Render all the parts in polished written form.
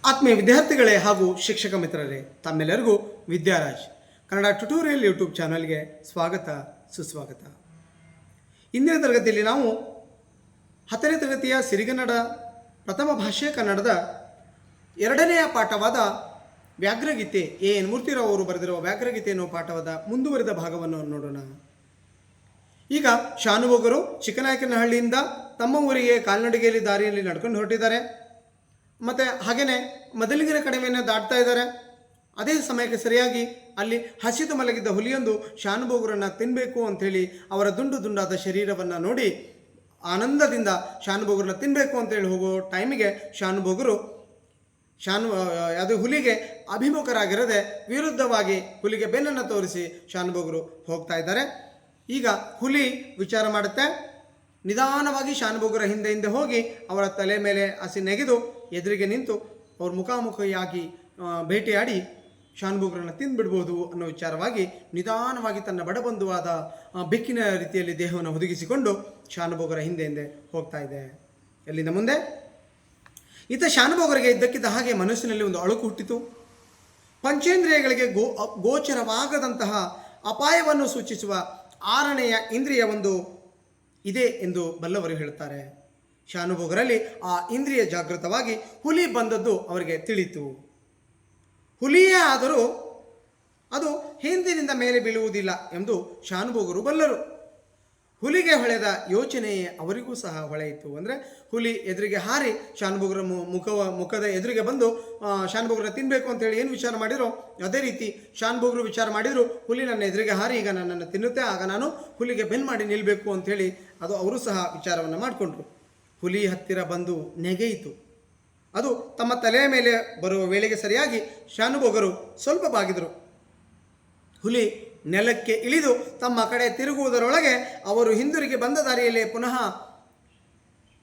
ಆತ್ಮೀಯ ವಿದ್ಯಾರ್ಥಿಗಳೇ ಹಾಗೂ ಶಿಕ್ಷಕ ಮಿತ್ರರೇ, ತಮ್ಮೆಲ್ಲರಿಗೂ ವಿದ್ಯಾರಾಜ್ ಕನ್ನಡ ಟ್ಯುಟೋರಿಯಲ್ ಯೂಟ್ಯೂಬ್ ಚಾನಲ್ಗೆ ಸ್ವಾಗತ ಸುಸ್ವಾಗತ. ಇಂದಿನ ತರಗತಿಯಲ್ಲಿ ನಾವು 10ನೇ ತರಗತಿಯ ಸಿರಿಗನ್ನಡ ಪ್ರಥಮ ಭಾಷೆ ಕನ್ನಡದ 2ನೆಯ ಪಾಠವಾದ ವ್ಯಾಘ್ರಗೀತೆ ಎನ್ ಮೂರ್ತಿರಾವ್ ಅವರು ಬರೆದಿರುವ ವ್ಯಾಘ್ರಗೀತೆ ಎನ್ನುವ ಪಾಠವಾದ ಮುಂದುವರಿದ ಭಾಗವನ್ನು ನೋಡೋಣ. ಈಗ ಶಾನುಭೋಗರು ಚಿಕ್ಕನಾಯಕನಹಳ್ಳಿಯಿಂದ ತಮ್ಮ ಊರಿಗೆ ಕಾಲ್ನಡಿಗೆಯಲ್ಲಿ ದಾರಿಯಲ್ಲಿ ನಡ್ಕೊಂಡು ಹೊರಟಿದ್ದಾರೆ. ಮತ್ತು ಹಾಗೆಯೇ ಮದಲಿಗಿನ ಕಡಿಮೆಯನ್ನು ದಾಟ್ತಾ ಇದ್ದಾರೆ. ಅದೇ ಸಮಯಕ್ಕೆ ಸರಿಯಾಗಿ ಅಲ್ಲಿ ಹಸಿದು ಮಲಗಿದ್ದ ಹುಲಿಯೊಂದು ಶಾನುಭೋಗರನ್ನು ತಿನ್ನಬೇಕು ಅಂಥೇಳಿ ಅವರ ದುಂಡಾದ ಶರೀರವನ್ನು ನೋಡಿ ಆನಂದದಿಂದ ಶಾನುಭೋಗರನ್ನ ತಿನ್ನಬೇಕು ಅಂತೇಳಿ ಹೋಗೋ ಟೈಮಿಗೆ ಶಾನುಭೋಗರು ಅದು ಹುಲಿಗೆ ಅಭಿಮುಖರಾಗಿರದೆ ವಿರುದ್ಧವಾಗಿ ಹುಲಿಗೆ ಬೆನ್ನನ್ನು ತೋರಿಸಿ ಶಾನುಭೋಗರು ಹೋಗ್ತಾ ಇದ್ದಾರೆ. ಈಗ ಹುಲಿ ವಿಚಾರ ಮಾಡುತ್ತೆ. ನಿಧಾನವಾಗಿ ಶಾನುಭೋಗರ ಹಿಂದೆ ಹೋಗಿ ಅವರ ತಲೆ ಮೇಲೆ ಹಸಿ ನೆಗೆದು ಎದುರಿಗೆ ನಿಂತು ಅವ್ರ ಮುಖಾಮುಖಿಯಾಗಿ ಭೇಟಿಯಾಡಿ ಶಾನುಭೋಗರನ್ನು ತಿಂದುಬಿಡ್ಬೋದು ಅನ್ನೋ ವಿಚಾರವಾಗಿ ನಿಧಾನವಾಗಿ ತನ್ನ ಬಡಬಂಧುವಾದ ಬೆಕ್ಕಿನ ರೀತಿಯಲ್ಲಿ ದೇಹವನ್ನು ಹುದುಗಿಸಿಕೊಂಡು ಶಾನುಭೋಗರ ಹಿಂದೆ ಹೋಗ್ತಾ ಇದೆ. ಎಲ್ಲಿಂದ ಮುಂದೆ ಈತ ಶಾನುಭೋಗರಿಗೆ ಇದ್ದಕ್ಕಿದ್ದ ಹಾಗೆ ಮನಸ್ಸಿನಲ್ಲಿ ಒಂದು ಅಳುಕು ಹುಟ್ಟಿತು. ಪಂಚೇಂದ್ರಿಯಗಳಿಗೆ ಗೋಚರವಾಗದಂತಹ ಅಪಾಯವನ್ನು ಸೂಚಿಸುವ 6ನೆಯ ಇಂದ್ರಿಯ ಒಂದು ಇದೆ ಎಂದು ಬಲ್ಲವರು ಹೇಳುತ್ತಾರೆ. ಶಾನುಭೋಗರಲ್ಲಿ ಆ ಇಂದ್ರಿಯ ಜಾಗೃತವಾಗಿ ಹುಲಿ ಬಂದದ್ದು ಅವರಿಗೆ ತಿಳಿತು. ಹುಲಿಯೇ ಆದರೂ ಅದು ಹಿಂದಿನಿಂದ ಮೇಲೆ ಬೀಳುವುದಿಲ್ಲ ಎಂದು ಶಾನುಭೋಗರು ಬಲ್ಲರು. ಹುಲಿಗೆ ಹೊಳೆದ ಯೋಚನೆ ಅವರಿಗೂ ಸಹ ಹೊಳೆಯಿತು. ಅಂದರೆ ಹುಲಿ ಎದುರಿಗೆ ಹಾರಿ ಶಾನುಭೋಗರ ಮುಖದ ಎದುರಿಗೆ ಬಂದು ಶಾನುಭೋಗರ ತಿನ್ನಬೇಕು ಅಂತೇಳಿ ಏನು ವಿಚಾರ ಮಾಡಿರೋ ಅದೇ ರೀತಿ ಶಾನುಭೋಗರು ವಿಚಾರ ಮಾಡಿದರು. ಹುಲಿ ನನ್ನ ಎದುರಿಗೆ ಹಾರಿ ಈಗ ನನ್ನನ್ನು ತಿನ್ನುತ್ತೆ, ಆಗ ನಾನು ಹುಲಿಗೆ ಬೆನ್ನು ಮಾಡಿ ನಿಲ್ಲಬೇಕು ಅಂಥೇಳಿ ಅದು ಅವರು ಸಹ ವಿಚಾರವನ್ನು ಮಾಡಿಕೊಂಡ್ರು. ಹುಲಿ ಹತ್ತಿರ ಬಂದು ನೆಗೆಯಿತು. ಅದು ತಮ್ಮ ತಲೆಯ ಮೇಲೆ ಬರುವ ವೇಳೆಗೆ ಸರಿಯಾಗಿ ಶಾನುಭೋಗರು ಸ್ವಲ್ಪ ಬಾಗಿದರು. ಹುಲಿ ನೆಲಕ್ಕೆ ಇಳಿದು ತಮ್ಮ ಕಡೆ ತಿರುಗುವುದರೊಳಗೆ ಅವರು ಹಿಂದಿರುಗಿ ಬಂದ ದಾರಿಯಲ್ಲೇ ಪುನಃ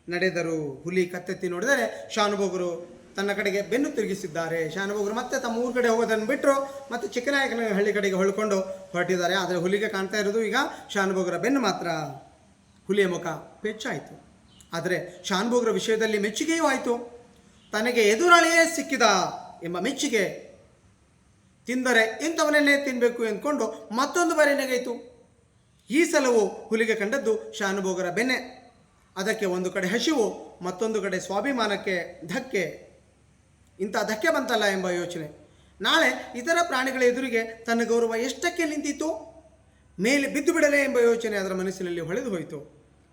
ನಡೆದರು. ಹುಲಿ ಕತ್ತೆತ್ತಿ ನೋಡಿದರೆ ಶಾನುಭೋಗರು ತನ್ನ ಕಡೆಗೆ ಬೆನ್ನು ತಿರುಗಿಸಿದ್ದಾರೆ. ಶಾನುಭೋಗರು ಮತ್ತೆ ತಮ್ಮ ಊರ ಕಡೆ ಹೋಗೋದನ್ನು ಬಿಟ್ಟರು, ಮತ್ತು ಚಿಕ್ಕನಾಯಕನ ಹಳ್ಳಿ ಕಡೆಗೆ ಹೊಳ್ಕೊಂಡು ಹೊರಟಿದ್ದಾರೆ. ಆದರೆ ಹುಲಿಗೆ ಕಾಣ್ತಾ ಇರೋದು ಈಗ ಶಾನುಭೋಗರ ಬೆನ್ನು ಮಾತ್ರ. ಹುಲಿಯ ಮುಖ ಪೆಚ್ಚಾಯಿತು. ಆದರೆ ಶಾನುಭೋಗರ ವಿಷಯದಲ್ಲಿ ಮೆಚ್ಚುಗೆಯೂ ಆಯಿತು. ತನಗೆ ಎದುರಾಳಿಯೇ ಸಿಕ್ಕಿದ ಎಂಬ ಮೆಚ್ಚುಗೆ, ತಿಂದರೆ ಇಂಥವನ್ನೇ ತಿನ್ನಬೇಕು ಎಂದ್ಕೊಂಡು ಮತ್ತೊಂದು ಬಾರಿ ನೆಗೆಯಿತು. ಈ ಸಲವೂ ಹುಲಿಗೆ ಕಂಡದ್ದು ಶಾನುಭೋಗರ ಬೆನ್ನೆ. ಅದಕ್ಕೆ ಒಂದು ಕಡೆ ಹಸಿವು, ಮತ್ತೊಂದು ಕಡೆ ಸ್ವಾಭಿಮಾನಕ್ಕೆ ಧಕ್ಕೆ. ಇಂಥ ಧಕ್ಕೆ ಬಂತಲ್ಲ ಎಂಬ ಯೋಚನೆ. ನಾಳೆ ಇತರ ಪ್ರಾಣಿಗಳ ಎದುರಿಗೆ ತನ್ನ ಗೌರವ ಎಷ್ಟಕ್ಕೆ ನಿಂತಿತ್ತು, ಮೇಲೆ ಬಿದ್ದು ಬಿಡಲೇ ಎಂಬ ಯೋಚನೆ ಅದರ ಮನಸ್ಸಿನಲ್ಲಿ ಹೊಳೆದು ಹೋಯಿತು.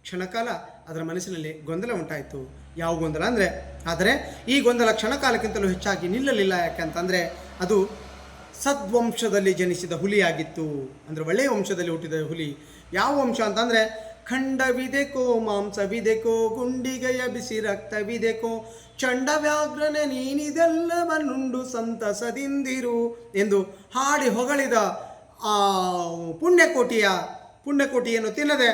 ಕ್ಷಣಕಾಲ ಅದರ ಮನಸ್ಸಿನಲ್ಲಿ ಗೊಂದಲ ಉಂಟಾಯಿತು. ಯಾವ ಗೊಂದಲ ಅಂದರೆ, ಆದರೆ ಈ ಗೊಂದಲ ಕ್ಷಣಕಾಲಕ್ಕಿಂತಲೂ ಹೆಚ್ಚಾಗಿ ನಿಲ್ಲಲಿಲ್ಲ. ಯಾಕೆಂತಂದರೆ ಅದು ಸದ್ವಂಶದಲ್ಲಿ ಜನಿಸಿದ ಹುಲಿಯಾಗಿತ್ತು. ಅಂದರೆ ಒಳ್ಳೆಯ ವಂಶದಲ್ಲಿ ಹುಟ್ಟಿದ ಹುಲಿ. ಯಾವ ವಂಶ ಅಂತಂದರೆ, ಖಂಡವಿದೆಕೋ ಮಾಂಸವಿದೆಕೋ ಗುಂಡಿಗೆಯ ಬಿಸಿ ರಕ್ತವಿದೆಕೋ ಚಂಡವ್ಯಾಘ್ರನೆ ನೀನಿದೆಲ್ಲವನ್ನುಂಡು ಸಂತಸದಿಂದಿರು ಎಂದು ಹಾಡಿ ಹೊಗಳಿದ ಆ ಪುಣ್ಯಕೋಟಿಯನ್ನು ತಿನ್ನದೆ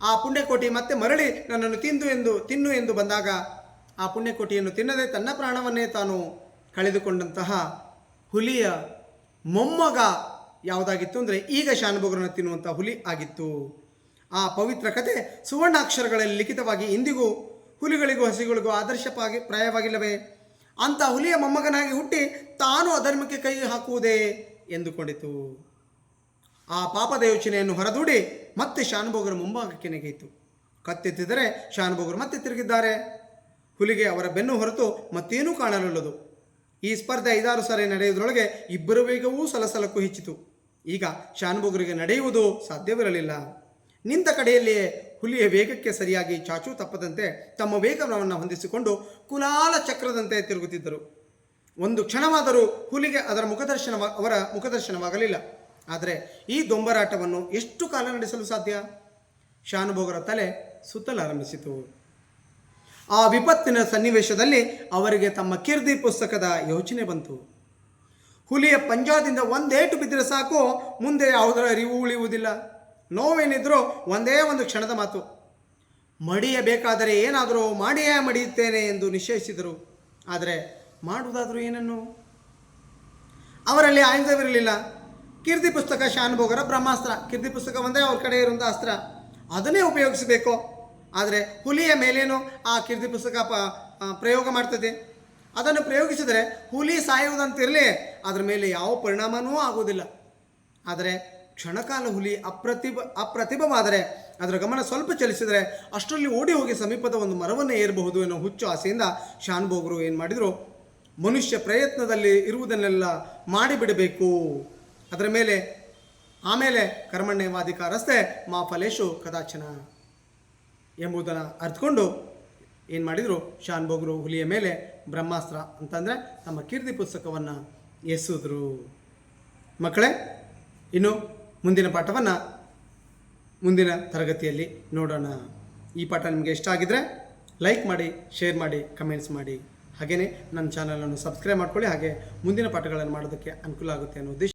ಆ ಪುಣ್ಯಕೋಟಿ ಮತ್ತೆ ಮರಳಿ ನನ್ನನ್ನು ತಿನ್ನು ಎಂದು ಬಂದಾಗ ಆ ಪುಣ್ಯಕೋಟಿಯನ್ನು ತಿನ್ನದೆ ತನ್ನ ಪ್ರಾಣವನ್ನೇ ತಾನು ಕಳೆದುಕೊಂಡಂತಹ ಹುಲಿಯ ಮೊಮ್ಮಗ ಯಾವುದಾಗಿತ್ತು ಅಂದರೆ ಈಗ ಶಾನುಭೋಗರನ್ನು ತಿನ್ನುವಂಥ ಹುಲಿ ಆಗಿತ್ತು. ಆ ಪವಿತ್ರ ಕಥೆ ಸುವರ್ಣಾಕ್ಷರಗಳಲ್ಲಿ ಲಿಖಿತವಾಗಿ ಇಂದಿಗೂ ಹುಲಿಗಳಿಗೂ ಹಸಿಗಳಿಗೂ ಪ್ರಾಯವಾಗಿಲ್ಲವೇ? ಅಂಥ ಹುಲಿಯ ಮೊಮ್ಮಗನಾಗಿ ಹುಟ್ಟಿ ತಾನು ಅಧರ್ಮಕ್ಕೆ ಕೈ ಹಾಕುವುದೇ ಎಂದುಕೊಂಡಿತು. ಆ ಪಾಪದ ಯೋಚನೆಯನ್ನು ಹೊರದೂಡಿ ಮತ್ತೆ ಶಾನುಭೋಗರ ಮುಂಭಾಗಕ್ಕೆ ನೆಗೆಯಿತು. ಕತ್ತೆತ್ತಿದರೆ ಶಾನುಭೋಗರು ಮತ್ತೆ ತಿರುಗಿದ್ದಾರೆ. ಹುಲಿಗೆ ಅವರ ಬೆನ್ನು ಹೊರತು ಮತ್ತೇನೂ ಕಾಣಲೊಲ್ಲದು. ಈ ಸ್ಪರ್ಧೆ 5-6 ಸಾರಿ ನಡೆಯುವುದರೊಳಗೆ ಇಬ್ಬರ ವೇಗವೂ ಸಲಸಲಕ್ಕೂ ಹೆಚ್ಚಿತು. ಈಗ ಶಾನುಭೋಗರಿಗೆ ನಡೆಯುವುದು ಸಾಧ್ಯವಿರಲಿಲ್ಲ. ನಿಂತ ಕಡೆಯಲ್ಲಿಯೇ ಹುಲಿಯ ವೇಗಕ್ಕೆ ಸರಿಯಾಗಿ ಚಾಚೂ ತಪ್ಪದಂತೆ ತಮ್ಮ ವೇಗವನ್ನು ಹೊಂದಿಸಿಕೊಂಡು ಕುಲಾಲ ಚಕ್ರದಂತೆ ತಿರುಗುತ್ತಿದ್ದರು. ಒಂದು ಕ್ಷಣವಾದರೂ ಹುಲಿಗೆ ಅವರ ಮುಖದರ್ಶನವಾಗಲಿಲ್ಲ. ಆದರೆ ಈ ದೊಂಬರಾಟವನ್ನು ಎಷ್ಟು ಕಾಲ ನಡೆಸಲು ಸಾಧ್ಯ? ಶಾನುಭೋಗರ ತಲೆ ಸುತ್ತಲಾರಂಭಿಸಿತು. ಆ ವಿಪತ್ತಿನ ಸನ್ನಿವೇಶದಲ್ಲಿ ಅವರಿಗೆ ತಮ್ಮ ಕೀರ್ತಿ ಪುಸ್ತಕದ ಯೋಚನೆ ಬಂತು. ಹುಲಿಯ ಪಂಜಾದಿಂದ ಒಂದೇಟು ಬಿದ್ದರೆ ಸಾಕು, ಮುಂದೆ ಯಾವುದರ ಅರಿವು ಉಳಿಯುವುದಿಲ್ಲ. ನೋವೇನಿದ್ರೂ ಒಂದೇ ಒಂದು ಕ್ಷಣದ ಮಾತು. ಮಡಿಯಬೇಕಾದರೆ ಏನಾದರೂ ಮಾಡಿಯೇ ಮಡಿಯುತ್ತೇನೆ ಎಂದು ನಿಶ್ಚಯಿಸಿದರು. ಆದರೆ ಮಾಡುವುದಾದರೂ ಏನನ್ನು? ಅವರಲ್ಲಿ ಆಯುಧವಿರಲಿಲ್ಲ. ಕೀರ್ತಿ ಪುಸ್ತಕ ಶಾನುಭೋಗರ ಬ್ರಹ್ಮಾಸ್ತ್ರ. ಕೀರ್ತಿ ಪುಸ್ತಕ ಒಂದೇ ಅವ್ರ ಕಡೆ ಇರುವಂಥ ಅಸ್ತ್ರ, ಅದನ್ನೇ ಉಪಯೋಗಿಸಬೇಕು. ಆದರೆ ಹುಲಿಯ ಮೇಲೇನೋ ಆ ಕೀರ್ತಿ ಪುಸ್ತಕ ಪ್ರಯೋಗ ಮಾಡ್ತದೆ. ಅದನ್ನು ಪ್ರಯೋಗಿಸಿದರೆ ಹುಲಿ ಸಾಯುವುದಂತಿರಲಿ ಅದರ ಮೇಲೆ ಯಾವ ಪರಿಣಾಮವೂ ಆಗುವುದಿಲ್ಲ. ಆದರೆ ಕ್ಷಣಕಾಲ ಹುಲಿ ಅಪ್ರತಿಭವಾದರೆ ಅದರ ಗಮನ ಸ್ವಲ್ಪ ಚಲಿಸಿದರೆ ಅಷ್ಟರಲ್ಲಿ ಓಡಿ ಹೋಗಿ ಸಮೀಪದ ಒಂದು ಮರವನ್ನು ಏರಬಹುದು ಎನ್ನುವ ಹುಚ್ಚು ಆಸೆಯಿಂದ ಶಾನ್ಭೋಗರು ಏನು ಮಾಡಿದರು, ಮನುಷ್ಯ ಪ್ರಯತ್ನದಲ್ಲಿ ಇರುವುದನ್ನೆಲ್ಲ ಮಾಡಿಬಿಡಬೇಕು, ಅದರ ಮೇಲೆ ಆಮೇಲೆ ಕರ್ಮಣ್ಯವಾಧಿಕಾರಸ್ಥೆ ಮಾ ಫಲೇಶು ಕದಾಚನ ಎಂಬುದನ್ನು ಅರ್ಥಕೊಂಡು ಏನು ಮಾಡಿದರು, ಶಾನ್ಭೋಗರು ಹುಲಿಯ ಮೇಲೆ ಬ್ರಹ್ಮಾಸ್ತ್ರ ಅಂತಂದರೆ ತಮ್ಮ ಕೀರ್ತಿ ಪುಸ್ತಕವನ್ನು ಎಸೆದ್ರು. ಮಕ್ಕಳೇ, ಇನ್ನು ಮುಂದಿನ ಪಾಠವನ್ನು ಮುಂದಿನ ತರಗತಿಯಲ್ಲಿ ನೋಡೋಣ. ಈ ಪಾಠ ನಿಮಗೆ ಇಷ್ಟ ಆಗಿದ್ದರೆ ಲೈಕ್ ಮಾಡಿ, ಶೇರ್ ಮಾಡಿ, ಕಮೆಂಟ್ಸ್ ಮಾಡಿ. ಹಾಗೆಯೇ ನನ್ನ ಚಾನಲನ್ನು ಸಬ್ಸ್ಕ್ರೈಬ್ ಮಾಡ್ಕೊಳ್ಳಿ. ಹಾಗೆ ಮುಂದಿನ ಪಾಠಗಳನ್ನು ಮಾಡೋದಕ್ಕೆ ಅನುಕೂಲ ಆಗುತ್ತೆ ಅನ್ನೋ ಉದ್ದೇಶ